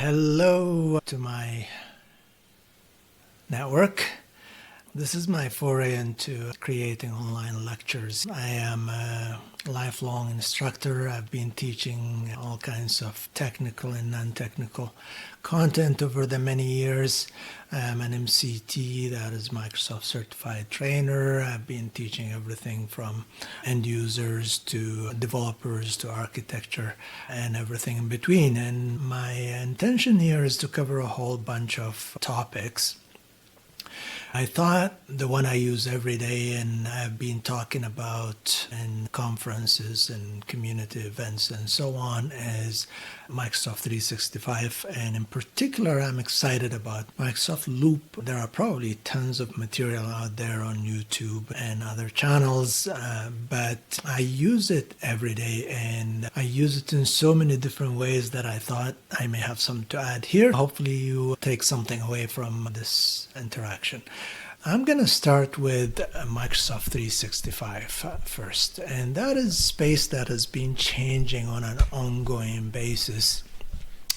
Hello to my network. This is my foray into creating online lectures. I am a lifelong instructor. I've been teaching all kinds of technical and non-technical content over the many years. I'm an MCT, that is Microsoft Certified Trainer. I've been teaching everything from end users to developers to architecture and everything in between. And my intention here is to cover a whole bunch of topics. I thought the one I use every day and I've been talking about in conferences and community events and so on is Microsoft 365, and in particular I'm excited about Microsoft Loop. There are probably tons of material out there on YouTube and other channels, but I use it every day and I use it in so many different ways that I thought I may have some to add here. Hopefully you take something away from this interaction. I'm going to start with Microsoft 365 first, and that is space that has been changing on an ongoing basis.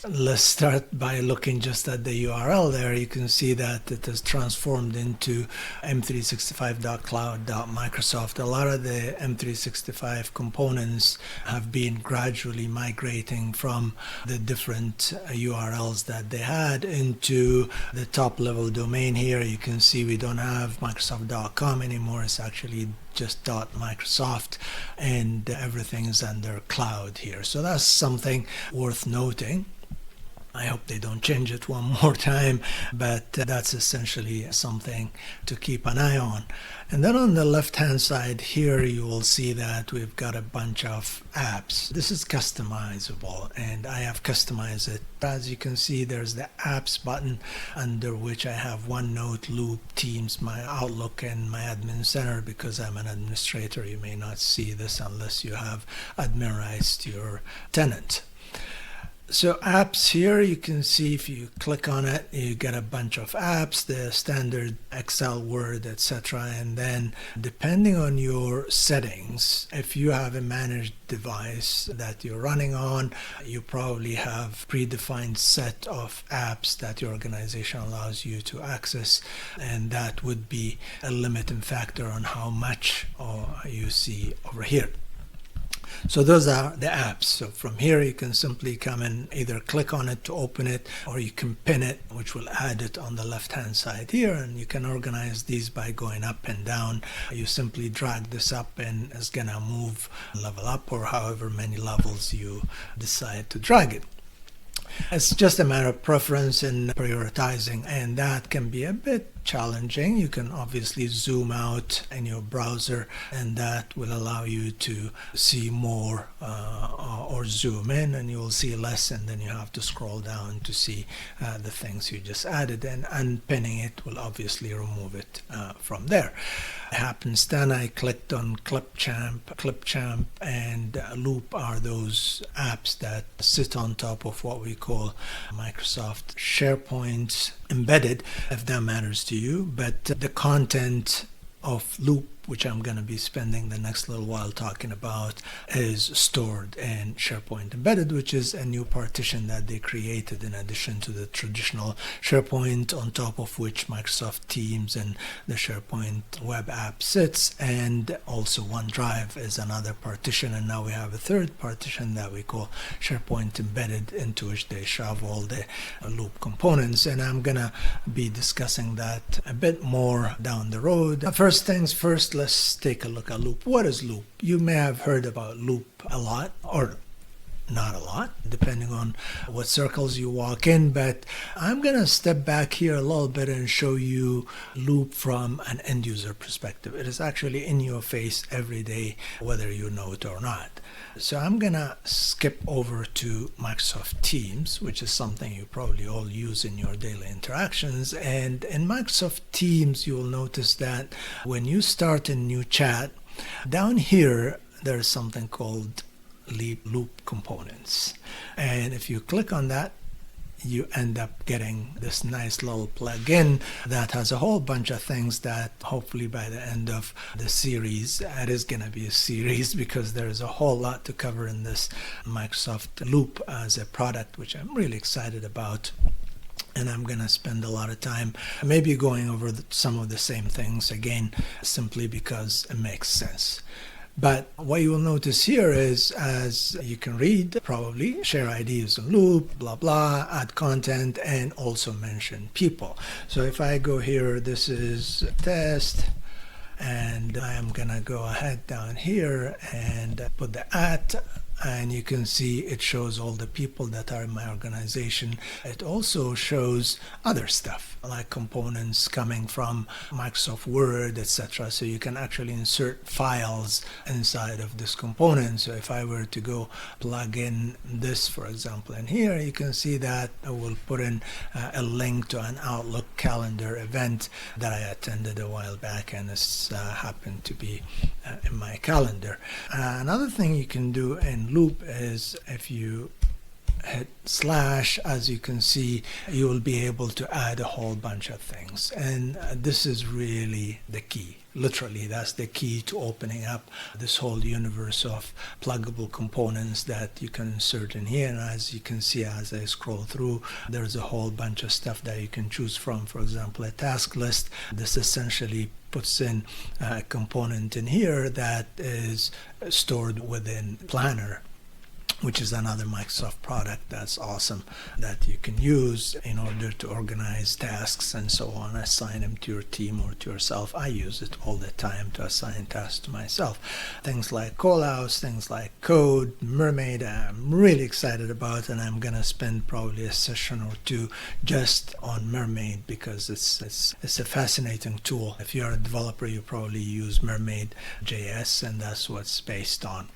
Let's start by looking just at the URL there. You can see that it has transformed into m365.cloud.microsoft. A lot of the M365 components have been gradually migrating from the different URLs that they had into the top level domain here. You can see we don't have Microsoft.com anymore. It's actually just .Microsoft, and everything is under cloud here. So that's something worth noting. I hope they don't change it one more time, but that's essentially something to keep an eye on. And then on the left-hand side here, you will see that we've got a bunch of apps. This is customizable, and I have customized it. As you can see, there's the apps button under which I have OneNote, Loop, Teams, my Outlook, and my admin center. Because I'm an administrator, you may not see this unless you have admin rights to your tenant. So apps here, you can see if you click on it, you get a bunch of apps, the standard Excel, Word, etc. And then depending on your settings, if you have a managed device that you're running on, you probably have predefined set of apps that your organization allows you to access, and that would be a limiting factor on how much you see over here. So those are the apps. So from here you can simply come and either click on it to open it, or you can pin it, which will add it on the left hand side here, and you can organize these by going up and down. You simply drag this up and it's gonna move level up, or however many levels you decide to drag it. It's just a matter of preference and prioritizing, and that can be a bit challenging. You can obviously zoom out in your browser, and that will allow you to see more, or zoom in and you'll see less, and then you have to scroll down to see the things you just added, and unpinning it will obviously remove it from there. Happenstance, I clicked on Clipchamp and Loop are those apps that sit on top of what we call Microsoft SharePoint embedded, if that matters to you. But the content of Loop, which I'm going to be spending the next little while talking about, is stored in SharePoint Embedded, which is a new partition that they created in addition to the traditional SharePoint, on top of which Microsoft Teams and the SharePoint web app sits, and also OneDrive is another partition. And now we have a third partition that we call SharePoint Embedded, into which they shove all the Loop components, and I'm going to be discussing that a bit more down the road. First things first, let's take a look at Loop. What is Loop? You may have heard about Loop a lot, or not a lot, depending on what circles you walk in, but I'm going to step back here a little bit and show you Loop from an end user perspective. It is actually in your face every day, whether you know it or not. So I'm going to skip over to Microsoft Teams, which is something you probably all use in your daily interactions. And in Microsoft Teams, you will notice that when you start a new chat, down here, there's something called Loop components. And if you click on that, you end up getting this nice little plugin that has a whole bunch of things that hopefully by the end of the series, it is going to be a series because there's a whole lot to cover in this Microsoft Loop as a product, which I'm really excited about. And I'm going to spend a lot of time maybe going over some of the same things again, simply because it makes sense. But what you will notice here is, as you can read probably, share ideas in loop, blah, blah, add content, and also mention people. So if I go here, this is test, and I am going to go ahead down here and put the @ and you can see it shows all the people that are in my organization. It also shows other stuff like components coming from Microsoft Word, etc. So you can actually insert files inside of this component. So if I were to go plug in this, for example, in here, you can see that I will put in a link to an Outlook calendar event that I attended a while back, and this happened to be in my calendar. Another thing you can do in Loop is if you hit /, as you can see, you will be able to add a whole bunch of things, and this is really the key. Literally, that's the key to opening up this whole universe of pluggable components that you can insert in here. And as you can see, as I scroll through, there's a whole bunch of stuff that you can choose from. For example, a task list. This essentially puts in a component in here that is stored within Planner, which is another Microsoft product that's awesome that you can use in order to organize tasks and so on, assign them to your team or to yourself. I use it all the time to assign tasks to myself. Things like callouts, things like code, Mermaid, I'm really excited about, and I'm going to spend probably a session or two just on Mermaid because it's a fascinating tool. If you're a developer, you probably use Mermaid.js, and that's what it's based on.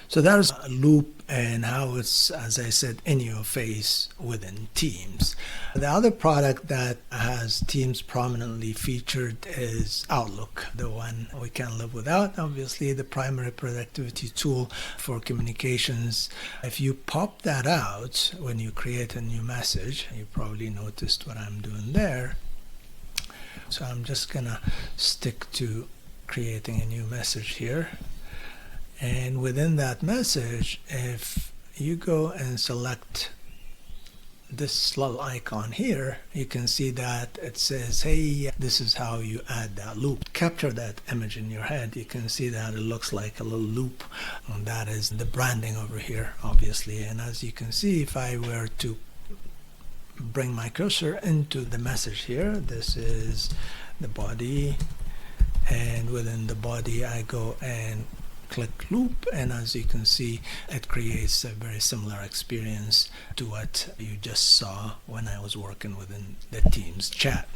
So there's a Loop and how it's, as I said, in your face within Teams. The other product that has Teams prominently featured is Outlook, the one we can't live without, obviously, the primary productivity tool for communications. If you pop that out when you create a new message, you probably noticed what I'm doing there. So I'm just gonna stick to creating a new message here. And within that message, if you go and select this little icon here, you can see that it says, hey, this is how you add that loop. Capture that image in your head. You can see that it looks like a little loop. And that is the branding over here, obviously. And as you can see, if I were to bring my cursor into the message here, this is the body. And within the body, I go and click Loop, and as you can see, it creates a very similar experience to what you just saw when I was working within the Teams chat.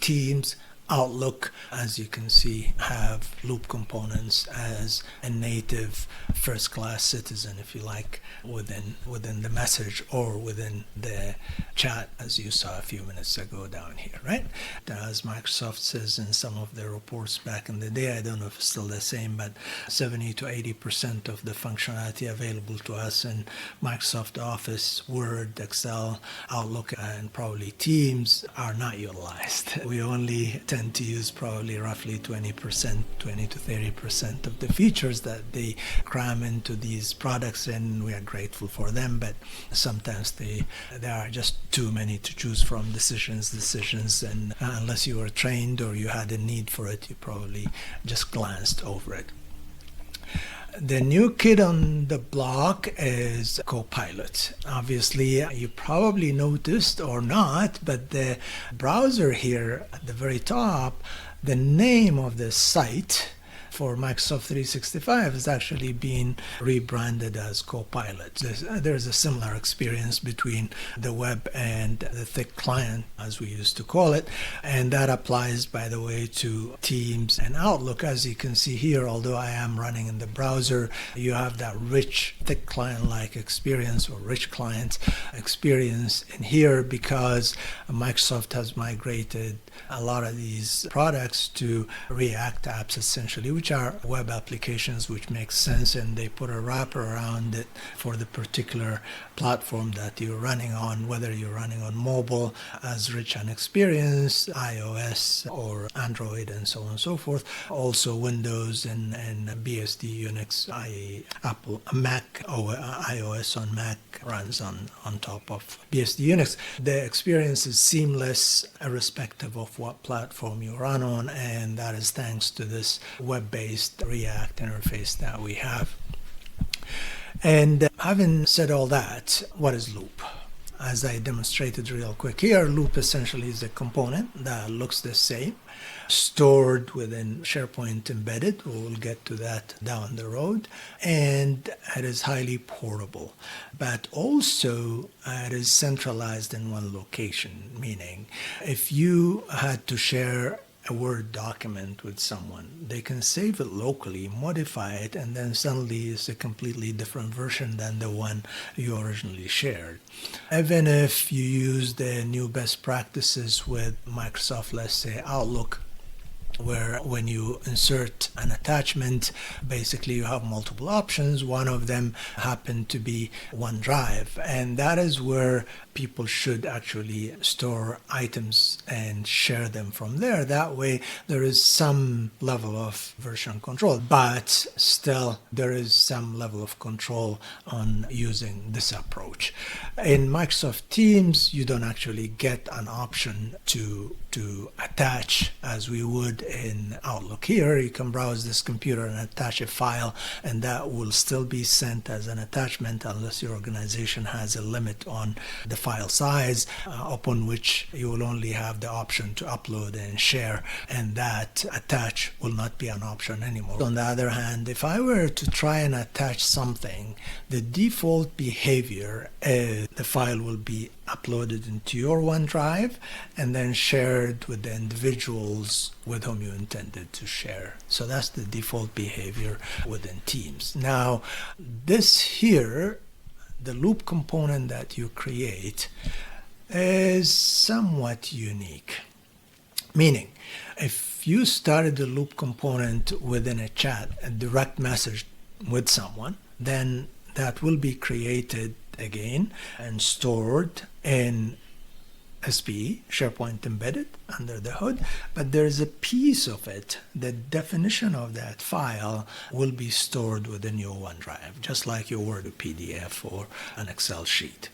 Teams, Outlook, as you can see, have Loop components as a native first-class citizen, if you like, within the message or within the chat, as you saw a few minutes ago down here, right? As Microsoft says in some of their reports back in the day, I don't know if it's still the same, but 70 to 80% of the functionality available to us in Microsoft Office, Word, Excel, Outlook, and probably Teams are not utilized. We only tend to use probably roughly 20%, 20 to 30% of the features that they cram into these products, and we are grateful for them, but sometimes there are just too many to choose from, decisions, and unless you were trained or you had a need for it, you probably just glanced over it. The new kid on the block is Copilot. Obviously, you probably noticed or not, but the browser here at the very top, the name of the site for Microsoft 365 has actually been rebranded as Copilot. There's a similar experience between the web and the thick client, as we used to call it, and that applies, by the way, to Teams and Outlook. As you can see here, although I am running in the browser, you have that rich, thick client-like experience or rich client experience in here because Microsoft has migrated a lot of these products to React apps, essentially, which are web applications which make sense, and they put a wrapper around it for the particular platform that you're running on, whether you're running on mobile as rich an experience, iOS or Android, and so on and so forth. Also Windows and BSD Unix, i.e. Apple Mac or iOS on Mac runs on top of BSD Unix. The experience is seamless irrespective of what platform you run on, and that is thanks to this web-based React interface that we have. And having said all that, what is Loop? As I demonstrated real quick here, Loop essentially is a component that looks the same, stored within SharePoint embedded. We'll get to that down the road. And it is highly portable. But also it is centralized in one location, meaning if you had to share a Word document with someone, they can save it locally, modify it, and then suddenly it's a completely different version than the one you originally shared. Even if you use the new best practices with Microsoft, let's say Outlook, where when you insert an attachment, basically you have multiple options. One of them happen to be OneDrive, and that is where people should actually store items and share them from there. That way there is some level of version control, but still there is some level of control on using this approach. In Microsoft Teams, you don't actually get an option to attach as we would in Outlook. Here you can browse this computer and attach a file, and that will still be sent as an attachment unless your organization has a limit on the file size, upon which you will only have the option to upload and share, and that attach will not be an option anymore. On the other hand, if I were to try and attach something, the default behavior is the file will be uploaded into your OneDrive and then shared with the individuals with whom you intended to share. So that's the default behavior within Teams. Now, this here, the loop component that you create, is somewhat unique. Meaning, if you started the loop component within a chat, a direct message with someone, then that will be created again and stored in SPE, SharePoint Embedded, under the hood, but there's a piece of it, the definition of that file will be stored within your OneDrive, just like your Word or PDF or an Excel sheet.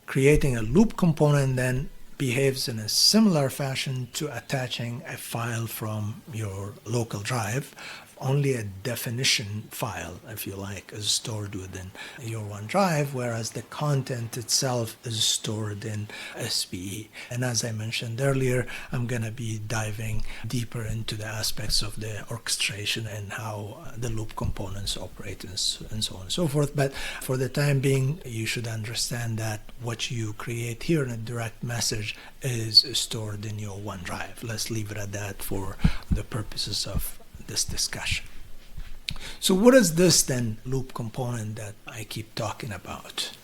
Creating a loop component then behaves in a similar fashion to attaching a file from your local drive. Only a definition file, if you like, is stored within your OneDrive, whereas the content itself is stored in SPE. And as I mentioned earlier, I'm going to be diving deeper into the aspects of the orchestration and how the loop components operate and so on and so forth. But for the time being, you should understand that what you create here in a direct message is stored in your OneDrive. Let's leave it at that for the purposes of this discussion. So what is this then loop component that I keep talking about?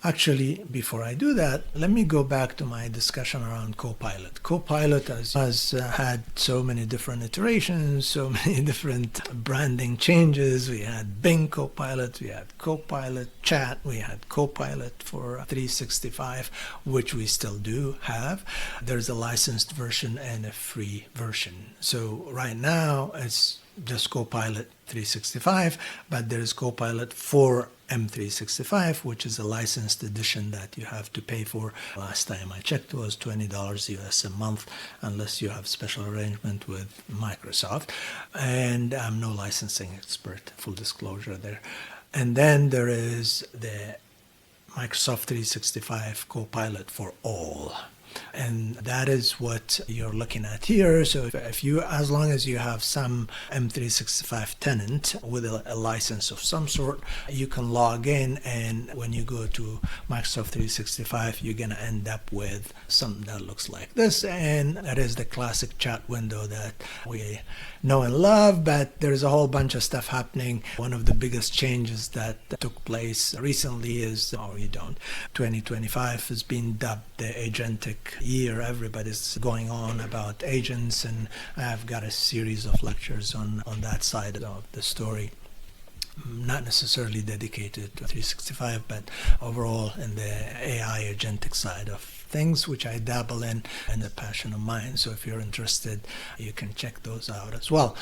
Actually, before I do that, let me go back to my discussion around Copilot. Copilot has had so many different iterations, so many different branding changes. We had Bing Copilot, we had Copilot Chat, we had Copilot for 365, which we still do have. There's a licensed version and a free version. So right now, it's just Copilot 365, but there is Copilot for M365, which is a licensed edition that you have to pay for. Last time I checked, it was $20 US a month, unless you have special arrangement with Microsoft. And I'm no licensing expert, full disclosure there. And then there is the Microsoft 365 Copilot for all. And that is what you're looking at here. So if you, as long as you have some M365 tenant with a license of some sort, you can log in, and when you go to Microsoft 365, you're going to end up with something that looks like this. And that is the classic chat window that we know and love, but there's a whole bunch of stuff happening. One of the biggest changes that took place recently is, 2025 has been dubbed the agentic year, everybody's going on about agents, and I've got a series of lectures on that side of the story. Not necessarily dedicated to 365, but overall in the AI agentic side of things, which I dabble in and a passion of mine. So if you're interested, you can check those out as well.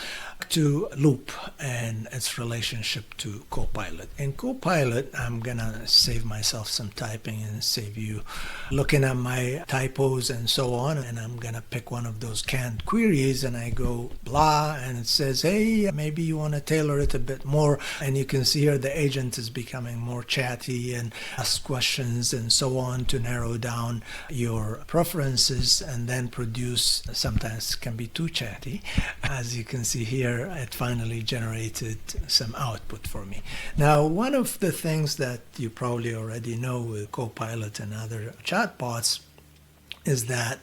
To Loop and its relationship to Copilot. In Copilot, I'm gonna save myself some typing and save you looking at my typos and so on, and I'm gonna pick one of those canned queries and I go blah, and it says, hey, maybe you want to tailor it a bit more, and you can see here the agent is becoming more chatty and ask questions and so on to narrow down your preferences, and then produce, sometimes can be too chatty. As you can see here, it finally generated some output for me. Now, one of the things that you probably already know with Copilot and other chatbots is that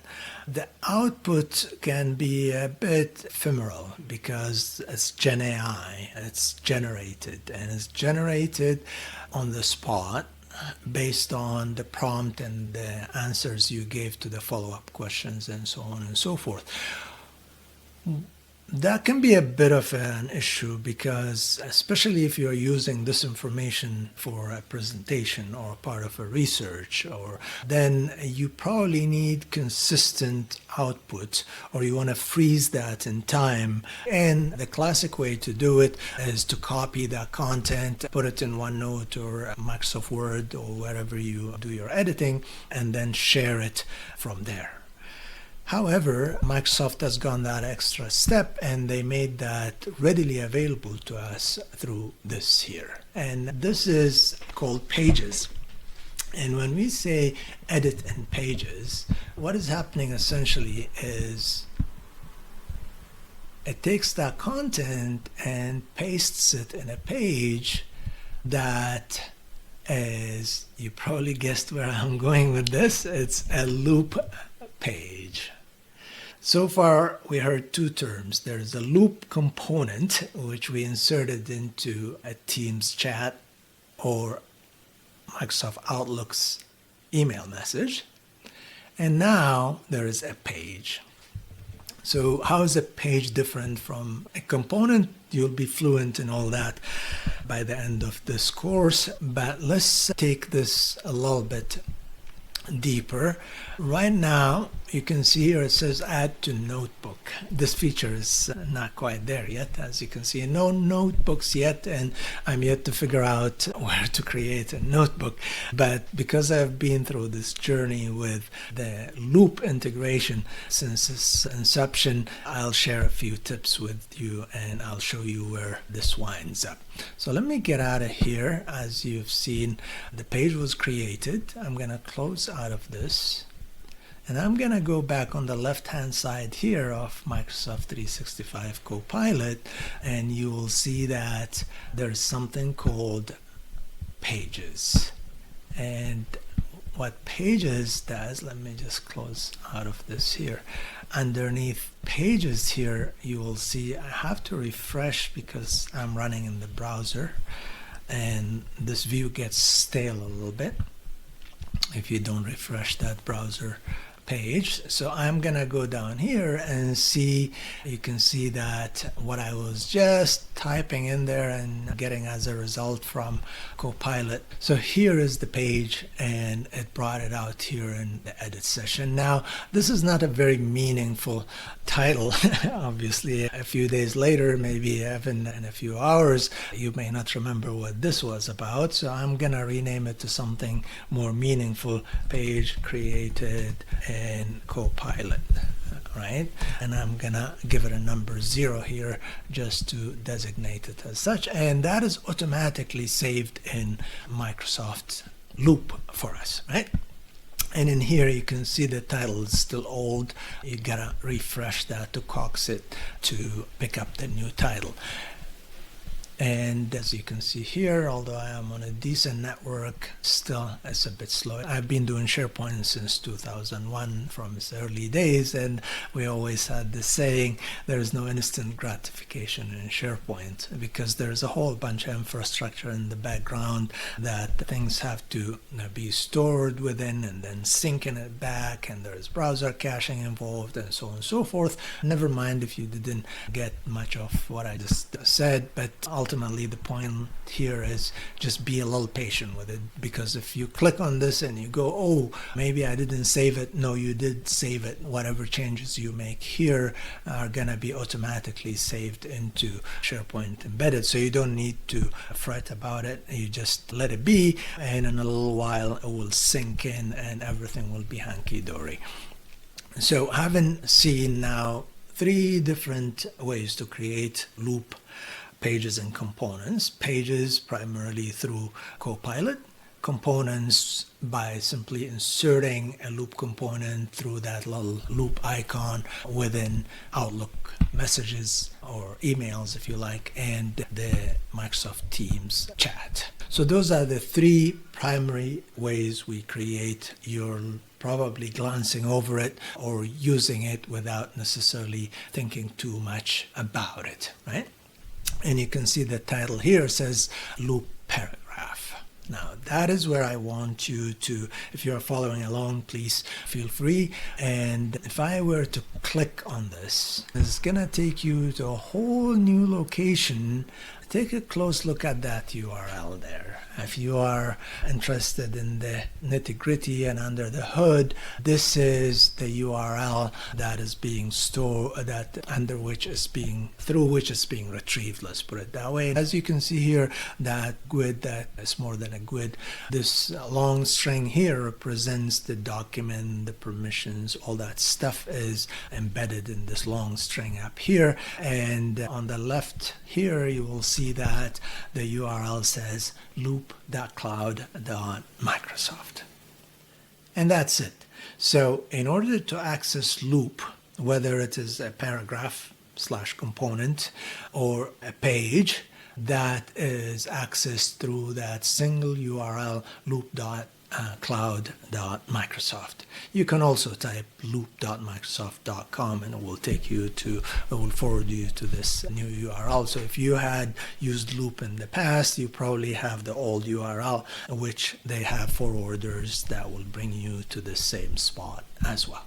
the output can be a bit ephemeral because it's Gen AI, it's generated, and it's generated on the spot based on the prompt and the answers you gave to the follow-up questions and so on and so forth. That can be a bit of an issue because, especially if you're using this information for a presentation or part of a research, or then you probably need consistent output, or you want to freeze that in time. And the classic way to do it is to copy that content, put it in OneNote or Microsoft Word or wherever you do your editing, and then share it from there. However, Microsoft has gone that extra step, and they made that readily available to us through this here. And this is called Pages. And when we say edit in Pages, what is happening essentially is it takes that content and pastes it in a page that is, you probably guessed where I'm going with this, it's a loop page. So far, we heard two terms. There's a loop component, which we inserted into a Teams chat or Microsoft Outlook's email message. And now there is a page. So how is a page different from a component? You'll be fluent in all that by the end of this course. But let's take this a little bit deeper. Right now, you can see here it says add to notebook. This feature is not quite there yet. As you can see, no notebooks yet, and I'm yet to figure out where to create a notebook. But because I've been through this journey with the loop integration since its inception, I'll share a few tips with you and I'll show you where this winds up. So let me get out of here. As you've seen, the page was created. I'm going to close out of this. And I'm going to go back on the left-hand side here of Microsoft 365 Copilot, and you will see that there's something called Pages. And what Pages does, let me just close out of this here. Underneath Pages here, you will see I have to refresh because I'm running in the browser, and this view gets stale a little bit if you don't refresh that browser page. So I'm gonna go down here and see, you can see that what I was just typing in there and getting as a result from Copilot. So here is the page, and it brought it out here in the edit session. Now, this is not a very meaningful title. Obviously, a few days later, maybe even in a few hours, you may not remember what this was about. So I'm gonna rename it to something more meaningful. Page created in Copilot, right? And I'm gonna give it a number 0 here just to designate it as such, and that is automatically saved in Microsoft Loop for us, right? And in here you can see the title is still old. You gotta refresh that to coax it to pick up the new title. And as you can see here, although I am on a decent network, still it's a bit slow. I've been doing SharePoint since 2001 from its early days, and we always had this saying, there is no instant gratification in SharePoint, because there's a whole bunch of infrastructure in the background that things have to be stored within and then syncing it back, and there's browser caching involved and so on and so forth. Never mind if you didn't get much of what I just said, but ultimately the point here is just be a little patient with it, because if you click on this and you go, oh, maybe I didn't save it. No, you did save it. Whatever changes you make here are gonna be automatically saved into SharePoint Embedded, so you don't need to fret about it. You just let it be, and in a little while it will sink in and everything will be hanky-dory. So having seen now 3 different ways to create loop pages and components. Pages primarily through Copilot, components by simply inserting a loop component through that little loop icon within Outlook messages or emails if you like, and the Microsoft Teams chat. So those are the 3 primary ways we create. You're probably glancing over it or using it without necessarily thinking too much about it, right? And you can see the title here says loop paragraph. Now that is where I want you to, if you're following along, please feel free. And if I were to click on this, it's gonna take you to a whole new location. Take a close look at that URL there. If you are interested in the nitty-gritty and under the hood, this is the URL that is being stored, through which it's being retrieved, let's put it that way. As you can see here, that GUID, that is more than a GUID. This long string here represents the document, the permissions, all that stuff is embedded in this long string up here. And on the left here, you will see that the URL says loop.cloud.microsoft. And that's it. So in order to access loop, whether it is a paragraph / component or a page that is accessed through that single URL, loop.cloud.microsoft. You can also type loop.microsoft.com and it will forward you to this new URL. So if you had used loop in the past, you probably have the old URL, which they have forwarders that will bring you to the same spot as well.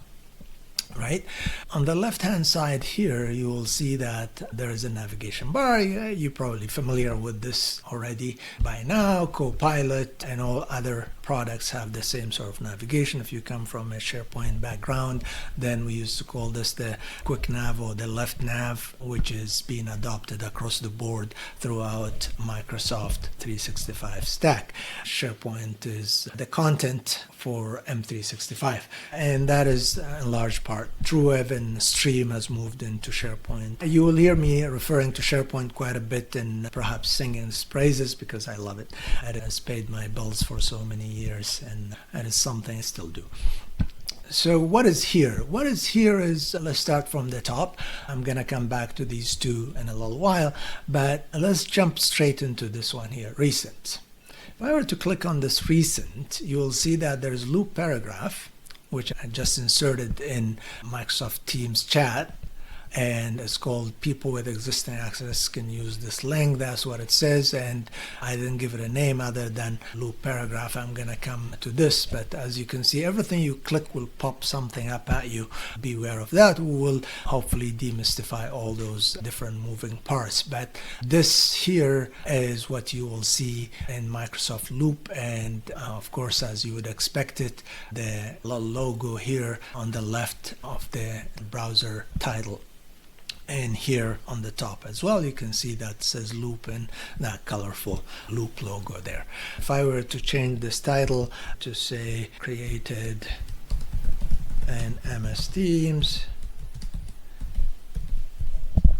Right? On the left hand side here, you will see that there is a navigation bar. You're probably familiar with this already by now. Copilot and all other products have the same sort of navigation. If you come from a SharePoint background, then we used to call this the quick nav or the left nav, which is being adopted across the board throughout Microsoft 365 stack. SharePoint is the content for M365, and that is in large part true. Even Stream has moved into SharePoint. You will hear me referring to SharePoint quite a bit and perhaps singing its praises because I love it. It has paid my bills for so many years, and it is something I still do. So what is here? What is here is, let's start from the top. I'm going to come back to these 2 in a little while, but let's jump straight into this one here, recent. If I were to click on this recent, you will see that there's loop paragraph, which I just inserted in Microsoft Teams chat, and it's called people with existing access can use this link. That's what it says, and I didn't give it a name other than loop paragraph. I'm going to come to this, but as you can see, everything you click will pop something up at you. Beware of that. We will hopefully demystify all those different moving parts, but this here is what you will see in Microsoft Loop, and of course, as you would expect it, the little logo here on the left of the browser title. And here on the top as well, you can see that says loop and that colorful loop logo there. If I were to change this title to say created in MS Teams,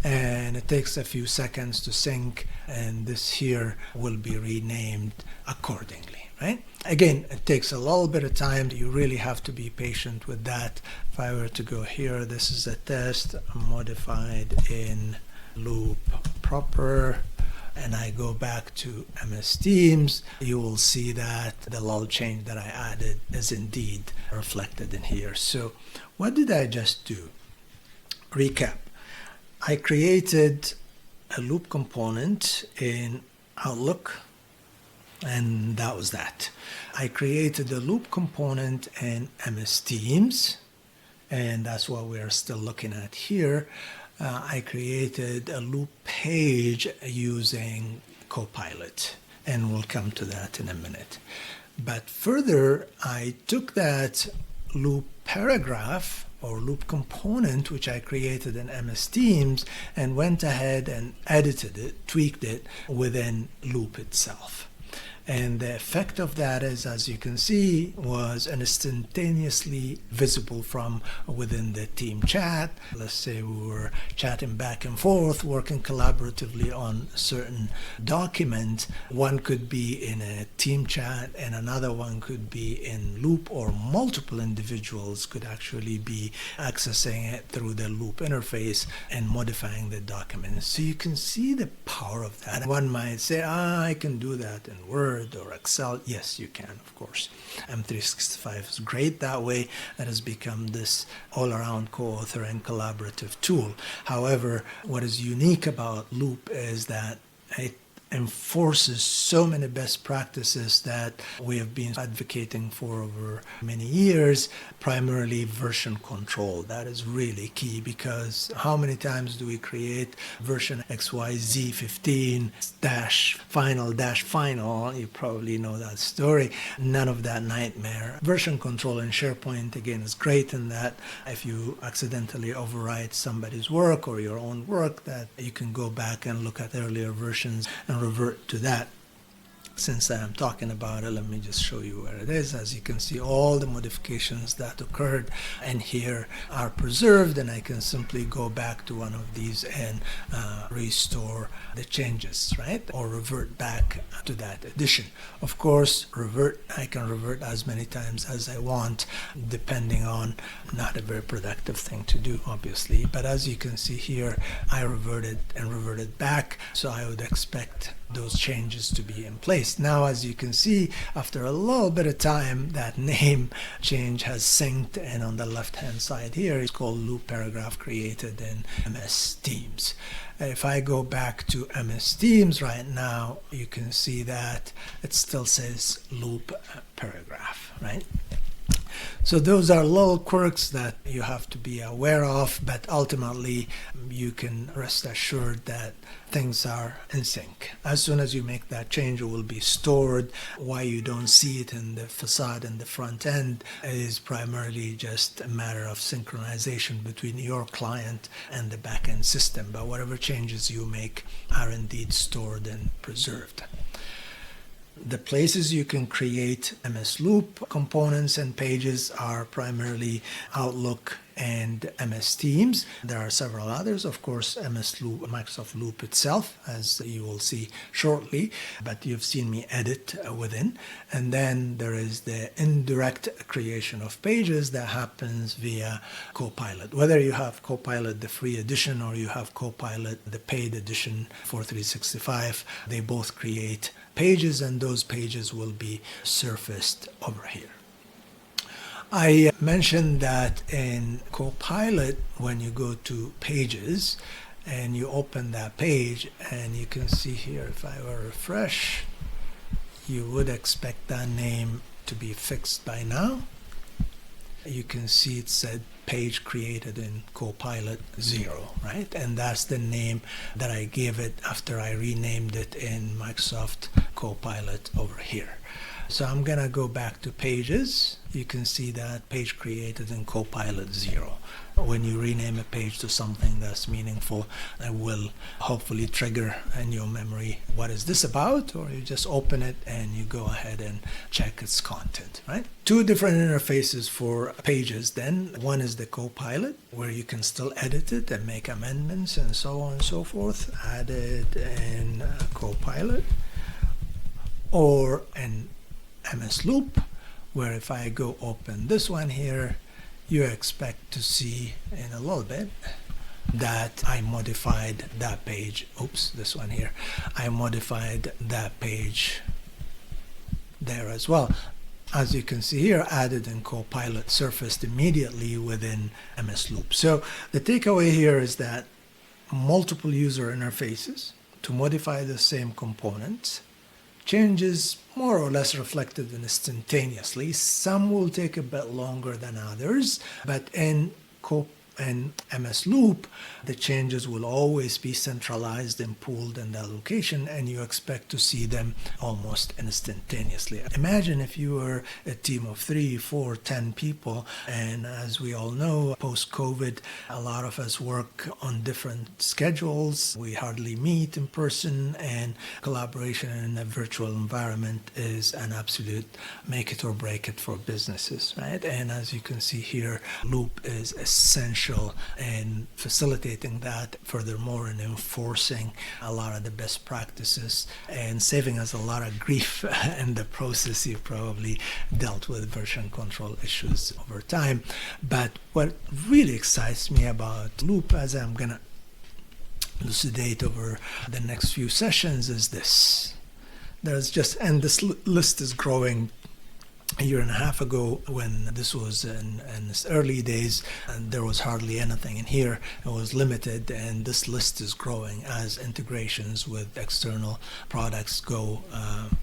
and it takes a few seconds to sync, and this here will be renamed accordingly, right? Again, it takes a little bit of time. You really have to be patient with that. If I were to go here, this is a test modified in loop proper and I go back to MS Teams, you will see that the little change that I added is indeed reflected in here. So what did I just do? Recap. I created a loop component in Outlook, and that was that. I created a loop component in MS Teams, and that's what we're still looking at here. I created a loop page using Copilot, and we'll come to that in a minute. But further, I took that loop paragraph or loop component, which I created in MS Teams, and went ahead and edited it, tweaked it within Loop itself. And the effect of that is, as you can see, was instantaneously visible from within the team chat. Let's say we were chatting back and forth, working collaboratively on a certain document. One could be in a team chat and another one could be in Loop, or multiple individuals could actually be accessing it through the Loop interface and modifying the document. So you can see the power of that. One might say, I can do that in Word or Excel. Yes, you can, of course. M365 is great that way. It has become this all-around co-author and collaborative tool. However, what is unique about Loop is that it enforces so many best practices that we have been advocating for over many years, primarily version control. That is really key, because how many times do we create version XYZ 15 dash final? You probably know that story. None of that nightmare. Version control in SharePoint, again, is great in that if you accidentally overwrite somebody's work or your own work, that you can go back and look at earlier versions and revert to that. Since I'm talking about it, let me just show you where it is. As you can see, all the modifications that occurred and here are preserved, and I can simply go back to one of these and restore the changes, right? Or revert back to that edition. Of course, I can revert as many times as I want, depending on, not a very productive thing to do, obviously. But as you can see here, I reverted and reverted back, so I would expect those changes to be in place. Now, as you can see, after a little bit of time, that name change has synced, and on the left hand side here, it's called Loop Paragraph created in MS Teams. If I go back to MS Teams right now, you can see that it still says Loop Paragraph, right? So those are little quirks that you have to be aware of, but ultimately you can rest assured that things are in sync. As soon as you make that change, it will be stored. Why you don't see it in the facade and the front end is primarily just a matter of synchronization between your client and the backend system. But whatever changes you make are indeed stored and preserved. The places you can create MS Loop components and pages are primarily Outlook and MS Teams. There are several others, of course, MS Loop, Microsoft Loop itself, as you will see shortly, but you've seen me edit within. And then there is the indirect creation of pages that happens via Copilot. Whether you have Copilot, the free edition, or you have Copilot, the paid edition for 365, they both create pages, and those pages will be surfaced over here. I mentioned that in Copilot, when you go to Pages and you open that page, and you can see here, if I were to refresh, you would expect that name to be fixed by now. You can see it said page created in Copilot 0, right? And that's the name that I gave it after I renamed it in Microsoft Copilot over here. So I'm going to go back to Pages. You can see that page created in Copilot 0. When you rename a page to something that's meaningful, it will hopefully trigger in your memory, what is this about? Or you just open it and you go ahead and check its content, right? Two different interfaces for Pages then. One is the Copilot, where you can still edit it and make amendments and so on and so forth. Added in Copilot. Or in MS Loop, where if I go open this one here, you expect to see in a little bit that I modified that page. Oops, this one here. I modified that page there as well. As you can see here, added in Copilot surfaced immediately within MS Loop. So the takeaway here is that multiple user interfaces to modify the same components, changes more or less reflected instantaneously. Some will take a bit longer than others, but in MS Loop, the changes will always be centralized and pooled in that location, and you expect to see them almost instantaneously. Imagine if you were a team of 3, 4, 10 people, and as we all know, post-COVID, a lot of us work on different schedules. We hardly meet in person, and collaboration in a virtual environment is an absolute make it or break it for businesses, right? And as you can see here, Loop is essential in facilitating that, furthermore in enforcing a lot of the best practices and saving us a lot of grief in the process. You probably dealt with version control issues over time. But what really excites me about Loop, as I'm going to elucidate over the next few sessions, is this. And this list is growing. A year and a half ago, when this was in its early days, and there was hardly anything in here, it was limited, and this list is growing as integrations with external products go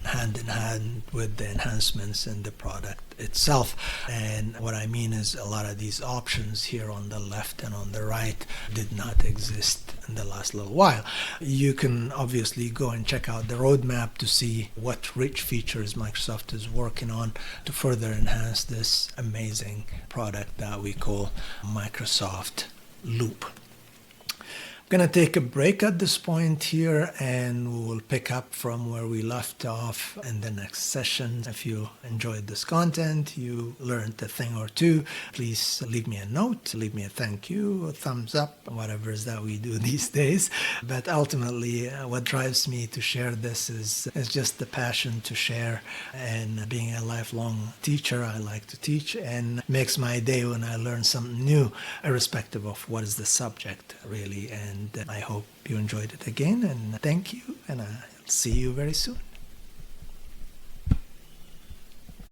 hand in hand with the enhancements in the product itself. And what I mean is a lot of these options here on the left and on the right did not exist in the last little while. You can obviously go and check out the roadmap to see what rich features Microsoft is working on to further enhance this amazing product that we call Microsoft Loop. I'm going to take a break at this point here, and we will pick up from where we left off in the next session. If you enjoyed this content, you learned a thing or two, please leave me a note, leave me a thank you, a thumbs up, whatever it is that we do these days. But ultimately, what drives me to share this is just the passion to share, and being a lifelong teacher, I like to teach, and it makes my day when I learn something new, irrespective of what is the subject, really. And I hope you enjoyed it again, and thank you, and I'll see you very soon.